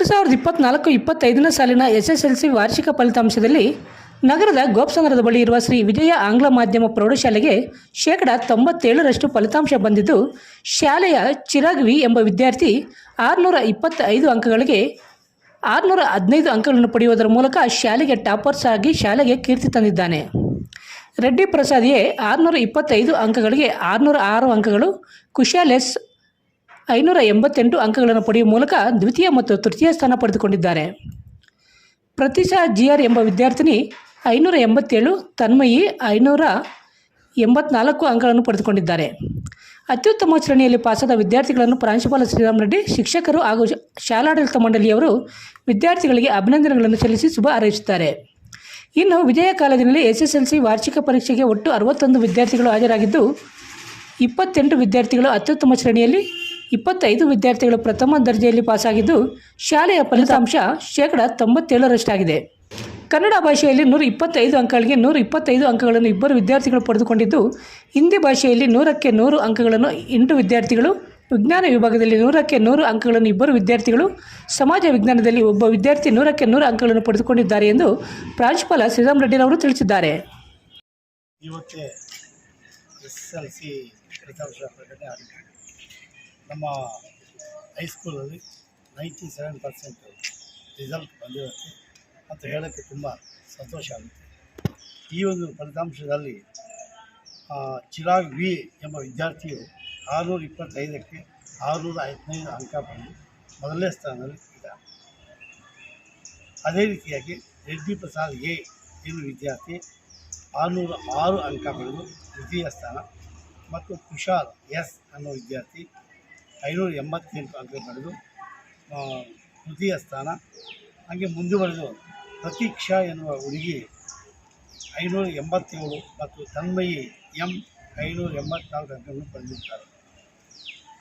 2024-25ನೇ ಸಾಲಿನ ಎಸ್ಎಸ್ಎಲ್ಸಿ ವಾರ್ಷಿಕ ಫಲಿತಾಂಶದಲ್ಲಿ ನಗರದ ಗೋಪ್ಸಂದ್ರದ ಬಳಿ ಇರುವ ಶ್ರೀ ವಿಜಯ ಆಂಗ್ಲ ಮಾಧ್ಯಮ ಪ್ರೌಢಶಾಲೆಗೆ 97% ಫಲಿತಾಂಶ ಬಂದಿದ್ದು, ಶಾಲೆಯ ಚಿರಾಗ್ ವಿ ಎಂಬ ವಿದ್ಯಾರ್ಥಿ 625 ಅಂಕಗಳಿಗೆ 615 ಅಂಕಗಳನ್ನು ಪಡೆಯುವುದರ ಮೂಲಕ ಶಾಲೆಗೆ ಟಾಪರ್ಸ್ ಆಗಿ ಶಾಲೆಗೆ ಕೀರ್ತಿ ತಂದಿದ್ದಾನೆ. ರೆಡ್ಡಿ ಪ್ರಸಾದ್ ಎ 625 ಅಂಕಗಳಿಗೆ 606 ಅಂಕಗಳು, ಕುಶಾಲ್ ಎಸ್ 588 ಅಂಕಗಳನ್ನು ಪಡೆಯುವ ಮೂಲಕ ದ್ವಿತೀಯ ಮತ್ತು ತೃತೀಯ ಸ್ಥಾನ ಪಡೆದುಕೊಂಡಿದ್ದಾರೆ. ಪ್ರತಿಶಾ ಜಿಆರ್ ಎಂಬ ವಿದ್ಯಾರ್ಥಿನಿ 587, ತನ್ಮಯಿ 584 ಅಂಕಗಳನ್ನು ಪಡೆದುಕೊಂಡಿದ್ದಾರೆ. ಅತ್ಯುತ್ತಮ ಶ್ರೇಣಿಯಲ್ಲಿ ಪಾಸಾದ ವಿದ್ಯಾರ್ಥಿಗಳನ್ನು ಪ್ರಾಂಶುಪಾಲ ಶ್ರೀರಾಮ್ ರೆಡ್ಡಿ, ಶಿಕ್ಷಕರು ಹಾಗೂ ಶಾಲಾಡಳಿತ ಮಂಡಳಿಯವರು ವಿದ್ಯಾರ್ಥಿಗಳಿಗೆ ಅಭಿನಂದನೆಗಳನ್ನು ಸಲ್ಲಿಸಿ ಶುಭ ಹಾರೈಸಿದ್ದಾರೆ. ಇನ್ನು ವಿಜಯ ಕಾಲೇಜಿನಲ್ಲಿ ಎಸ್ಎಸ್ಎಲ್ಸಿ ವಾರ್ಷಿಕ ಪರೀಕ್ಷೆಗೆ ಒಟ್ಟು 61 ವಿದ್ಯಾರ್ಥಿಗಳು ಹಾಜರಾಗಿದ್ದು, 28 ವಿದ್ಯಾರ್ಥಿಗಳು ಅತ್ಯುತ್ತಮ ಶ್ರೇಣಿಯಲ್ಲಿ, 25 ವಿದ್ಯಾರ್ಥಿಗಳು ಪ್ರಥಮ ದರ್ಜೆಯಲ್ಲಿ ಪಾಸಾಗಿದ್ದು, ಶಾಲೆಯ ಫಲಿತಾಂಶ 97% ಕನ್ನಡ ಭಾಷೆಯಲ್ಲಿ 125 ಅಂಕಗಳಿಗೆ 125 ಅಂಕಗಳನ್ನು ಇಬ್ಬರು ವಿದ್ಯಾರ್ಥಿಗಳು ಪಡೆದುಕೊಂಡಿದ್ದು, ಹಿಂದಿ ಭಾಷೆಯಲ್ಲಿ 100ಕ್ಕೆ 100 ಅಂಕಗಳನ್ನು 8 ವಿದ್ಯಾರ್ಥಿಗಳು, ವಿಜ್ಞಾನ ವಿಭಾಗದಲ್ಲಿ 100ಕ್ಕೆ 100 ಅಂಕಗಳನ್ನು ಇಬ್ಬರು ವಿದ್ಯಾರ್ಥಿಗಳು, ಸಮಾಜ ವಿಜ್ಞಾನದಲ್ಲಿ ಒಬ್ಬ ವಿದ್ಯಾರ್ಥಿ 100ಕ್ಕೆ 100 ಅಂಕಗಳನ್ನು ಪಡೆದುಕೊಂಡಿದ್ದಾರೆ ಎಂದು ಪ್ರಾಂಶುಪಾಲ ಶ್ರೀರಾಮ್ ರೆಡ್ಡಿರವರು ತಿಳಿಸಿದ್ದಾರೆ. ಇವತ್ತೇ ಎಸ್ಎಸ್ಎಲ್ಸಿ ಫಲಿತಾಂಶ ಪ್ರಕಟಣೆ ಆಗಿದೆ. ನಮ್ಮ ಹೈಸ್ಕೂಲಲ್ಲಿ 97% ರಿಸಲ್ಟ್ ಬಂದಿರುತ್ತೆ ಅಂತ ಹೇಳೋಕ್ಕೆ ತುಂಬ ಸಂತೋಷ ಆಗುತ್ತೆ. ಈ ಒಂದು ಫಲಿತಾಂಶದಲ್ಲಿ ಚಿರಾಗ್ ವಿ ಎಂಬ ವಿದ್ಯಾರ್ಥಿಯು 625ಕ್ಕೆ 615 ಅಂಕ ಪಡೆದು ಮೊದಲನೇ ಸ್ಥಾನದಲ್ಲಿ ಇದ್ದಾರೆ. ಅದೇ ರೀತಿಯಾಗಿ ರೆಡ್ಡಿ ಪ್ರಸಾದ್ ಎ ಎಂಬ ವಿದ್ಯಾರ್ಥಿ 606 ಅಂಕ ಪಡೆದು ದ್ವಿತೀಯ ಸ್ಥಾನ ಮತ್ತು ಕುಶಾಲ್ ಎಸ್ ಅನ್ನೋ ವಿದ್ಯಾರ್ಥಿ 588 ಅಂಕ ಪಡೆದು ತೃತೀಯ ಸ್ಥಾನ. ಹಾಗೆ ಮುಂದುವರೆದು ಪ್ರತೀಕ್ಷಾ ಎನ್ನುವ ಹುಡುಗಿ 587 ಮತ್ತು ತನ್ಮಯಿ ಎಂ 584 ಅಂಕಗಳನ್ನು ಪಡೆದಿದ್ದಾರೆ.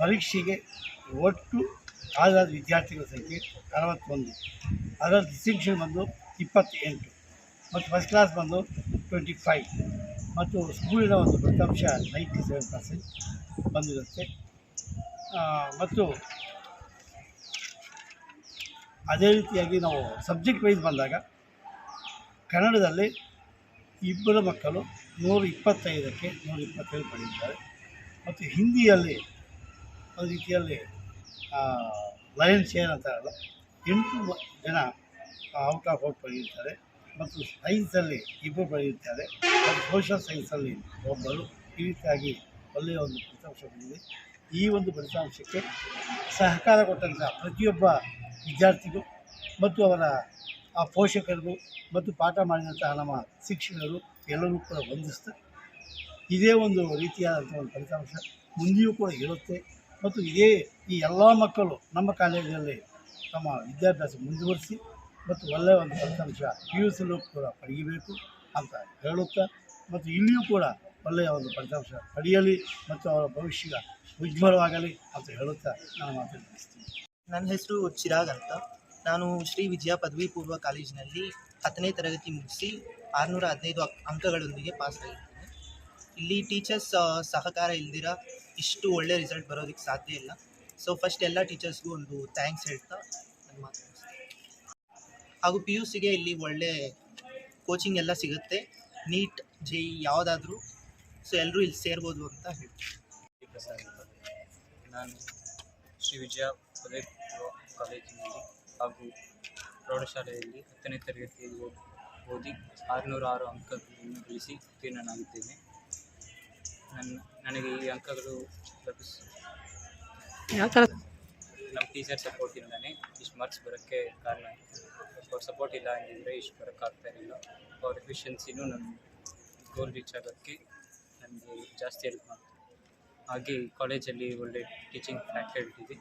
ಪರೀಕ್ಷೆಗೆ ಒಟ್ಟು ಹಾಜರಾದ ವಿದ್ಯಾರ್ಥಿಗಳ ಸಂಖ್ಯೆ 61, ಅದರ ಡಿಸ್ಟಿಂಕ್ಷನ್ ಬಂದು 28 ಮತ್ತು ಫಸ್ಟ್ ಕ್ಲಾಸ್ ಬಂದು 25 ಮತ್ತು ಸ್ಕೂಲಿನ ಒಂದು ಫಲಿತಾಂಶ 97% ಬಂದಿರುತ್ತೆ. ಮತ್ತು ಅದೇ ರೀತಿಯಾಗಿ ನಾವು ಸಬ್ಜೆಕ್ಟ್ ವೈಸ್ ಬಂದಾಗ ಕನ್ನಡದಲ್ಲಿ ಇಬ್ಬರು ಮಕ್ಕಳು 125ಕ್ಕೆ 127 ಪಡೆದಿದ್ದಾರೆ ಮತ್ತು ಹಿಂದಿಯಲ್ಲಿ ಒಂದು ರೀತಿಯಲ್ಲಿ ಲಯನ್ ಶೇರ್ ಅಂತಾರಲ್ಲ 8 ಜನ ಔಟ್ ಆಫ್ ಔಟ್ ಪಡೆದಿರ್ತಾರೆ ಮತ್ತು ಸೈನ್ಸಲ್ಲಿ ಇಬ್ಬರು ಪಡೆದಿರ್ತಾರೆ ಮತ್ತು ಸೋಷಿಯಲ್ ಸೈನ್ಸಲ್ಲಿ ಒಬ್ಬರು. ಈ ರೀತಿಯಾಗಿ ಒಳ್ಳೆಯ ಒಂದು ಫಲಿತಾಂಶ ಬಂದಿದೆ. ಈ ಒಂದು ಫಲಿತಾಂಶಕ್ಕೆ ಸಹಕಾರ ಕೊಟ್ಟಂಥ ಪ್ರತಿಯೊಬ್ಬ ವಿದ್ಯಾರ್ಥಿಗೂ ಮತ್ತು ಅವರ ಪೋಷಕರಿಗೂ ಮತ್ತು ಪಾಠ ಮಾಡಿದಂತಹ ನಮ್ಮ ಶಿಕ್ಷಕರು ಎಲ್ಲರೂ ಕೂಡ ವಂದಿಸ್ತಾರೆ. ಇದೇ ಒಂದು ರೀತಿಯಾದಂಥ ಒಂದು ಫಲಿತಾಂಶ ಮುಂದೆಯೂ ಕೂಡ ಇರುತ್ತೆ ಮತ್ತು ಈ ಎಲ್ಲ ಮಕ್ಕಳು ನಮ್ಮ ಕಾಲೇಜಿನಲ್ಲಿ ತಮ್ಮ ವಿದ್ಯಾಭ್ಯಾಸ ಮುಂದುವರಿಸಿ ಮತ್ತು ಒಳ್ಳೆಯ ಒಂದು ಫಲಿತಾಂಶ PUCಯಲ್ಲೂ ಕೂಡ ಪಡೆಯಬೇಕು ಅಂತ ಹೇಳುತ್ತಾ ಮತ್ತು ಇಲ್ಲಿಯೂ ಕೂಡ ಒಳ್ಳೆಯ ಒಂದು ಫಲಿತಾಂಶ ಪಡೆಯಲಿ ಮತ್ತು ಅವರ ಭವಿಷ್ಯ ಉಜ್ವಲವಾಗಲಿ ಅಂತ ಹೇಳುತ್ತಾ ನಾನು ಮಾತನಾಡಿಸ್ತೀನಿ. ನನ್ನ ಹೆಸರು ಚಿರಾಗ್ ಅಂತ. ನಾನು ಶ್ರೀ ವಿಜಯ ಪದವಿ ಪೂರ್ವ ಕಾಲೇಜಿನಲ್ಲಿ 10ನೇ ತರಗತಿ ಮುಗಿಸಿ 615 ಅಂಕಗಳೊಂದಿಗೆ ಪಾಸ್ ಆಗಿದ್ದೇನೆ. ಇಲ್ಲಿ ಟೀಚರ್ಸ್ ಸಹಕಾರ ಇಲ್ದಿರ ಇಷ್ಟು ಒಳ್ಳೆ ರಿಸಲ್ಟ್ ಬರೋದಕ್ಕೆ ಸಾಧ್ಯ ಇಲ್ಲ. ಸೊ ಫಸ್ಟ್ ಎಲ್ಲ ಟೀಚರ್ಸ್ಗೂ ಒಂದು ಥ್ಯಾಂಕ್ಸ್ ಹೇಳ್ತಾ ನನ್ನ ಮಾತು ಹಾಗೂ PUCಗೆ ಇಲ್ಲಿ ಒಳ್ಳೆ ಕೋಚಿಂಗ್ ಎಲ್ಲ ಸಿಗುತ್ತೆ. ನೀಟ್ JEE ಯಾವುದಾದ್ರೂ ಸೊ ಎಲ್ಲರೂ ಇಲ್ಲಿ ಸೇರ್ಬೋದು ಅಂತ ಹೇಳ್ತೀನಿ. ನಾನು ಶ್ರೀ ವಿಜಯ ಪದವಿ ಪೂರ್ವ ಕಾಲೇಜಿನಲ್ಲಿ ಹಾಗೂ ಪ್ರೌಢಶಾಲೆಯಲ್ಲಿ 10ನೇ ತರಗತಿಯಲ್ಲಿ ಓದಿ 606 ಅಂಕಗಳನ್ನು ಗಳಿಸಿ ಉತ್ತೀರ್ಣನಾಗಿದ್ದೇನೆ. ನನಗೆ ಈ ಅಂಕಗಳು ನಮ್ಮ ಟೀಚರ್ ಸಪೋರ್ಟಿಂದಲೇ ಇಷ್ಟು ಮಾರ್ಕ್ಸ್ ಬರೋಕ್ಕೆ ಕಾರಣ ಆಯಿತು. ಅವ್ರ ಸಪೋರ್ಟ್ ಇಲ್ಲ ಅಂದಿದ್ರೆ ಇಷ್ಟು ಬರೋಕ್ಕಾಗ್ತಾ ಇರಲಿಲ್ಲ. ಅವ್ರ ಎಫಿಷಿಯನ್ಸಿನೂ ನನ್ನ ಗೋಲ್ ರೀಚ್ ಆಗೋಕ್ಕೆ ನನಗೆ ಜಾಸ್ತಿ ಹೆಲ್ಪ್ ಮಾಡ್ತಾರೆ. ಹಾಗೆ ಕಾಲೇಜಲ್ಲಿ ಒಳ್ಳೆ ಟೀಚಿಂಗ್ ಫ್ಯಾಕಲ್ಟಿ ಇದೆ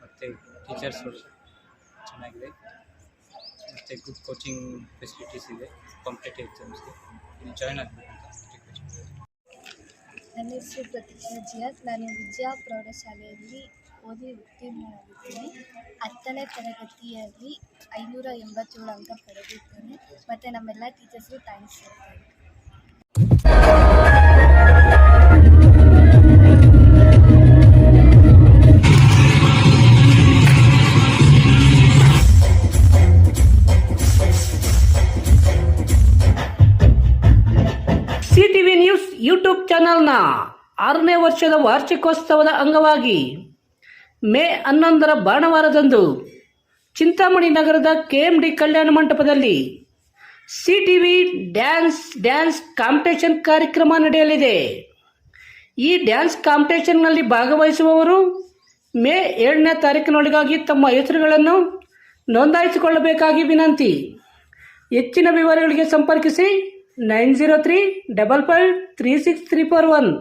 ಮತ್ತು ಟೀಚರ್ಸ್ಗಳು ಚೆನ್ನಾಗಿದೆ ಮತ್ತು ಗುಡ್ ಕೋಚಿಂಗ್ ಫೆಸಿಲಿಟೀಸ್ ಇದೆ. ಕಾಂಪಿಟೇಟಿವ್ ಎಕ್ಸಾಮ್ಸ್ಗೆ ಇಲ್ಲಿ ಜಾಯ್ನ್ ಆಗಬೇಕು ಅಂತ ರಿಕ್ವೆಸ್ಟ್. ನನ್ನ ಹೆಸರು ಪ್ರತೀಕ್ಷಾ ಜಿಆರ್. ನಾನು ವಿಜಯ ಪ್ರೌಢಶಾಲೆಯಲ್ಲಿ ಓದಿ ಉತ್ತೀರ್ಣನಾಗಿದ್ದೇನೆ. 10ನೇ ತರಗತಿಯಲ್ಲಿ 587 ಅಂಕ ಪಡೆದಿದ್ದೇನೆ ಮತ್ತು ನಮ್ಮೆಲ್ಲ ಟೀಚರ್ಸ್ಗೂ ಥ್ಯಾಂಕ್ಸ್ ಹೇಳ್ತೇನೆ. ಯೂಟ್ಯೂಬ್ ಚಾನಲ್ನ 6ನೇ ವರ್ಷದ ವಾರ್ಷಿಕೋತ್ಸವದ ಅಂಗವಾಗಿ ಮೇ 11ರ ಭಾನುವಾರದಂದು ಚಿಂತಾಮಣಿ ನಗರದ KMD ಕಲ್ಯಾಣ ಮಂಟಪದಲ್ಲಿ CTV ಡ್ಯಾನ್ಸ್ ಕಾಂಪಿಟೇಷನ್ ಕಾರ್ಯಕ್ರಮ ನಡೆಯಲಿದೆ. ಈ ಡ್ಯಾನ್ಸ್ ಕಾಂಪಿಟೇಷನ್ನಲ್ಲಿ ಭಾಗವಹಿಸುವವರು ಮೇ 7ನೇ ತಾರೀಕಿನೊಳಗಾಗಿ ತಮ್ಮ ಹೆಸರುಗಳನ್ನು ನೋಂದಾಯಿಸಿಕೊಳ್ಳಬೇಕಾಗಿ ವಿನಂತಿ. ಹೆಚ್ಚಿನ ವಿವರಗಳಿಗೆ ಸಂಪರ್ಕಿಸಿ 9035536341.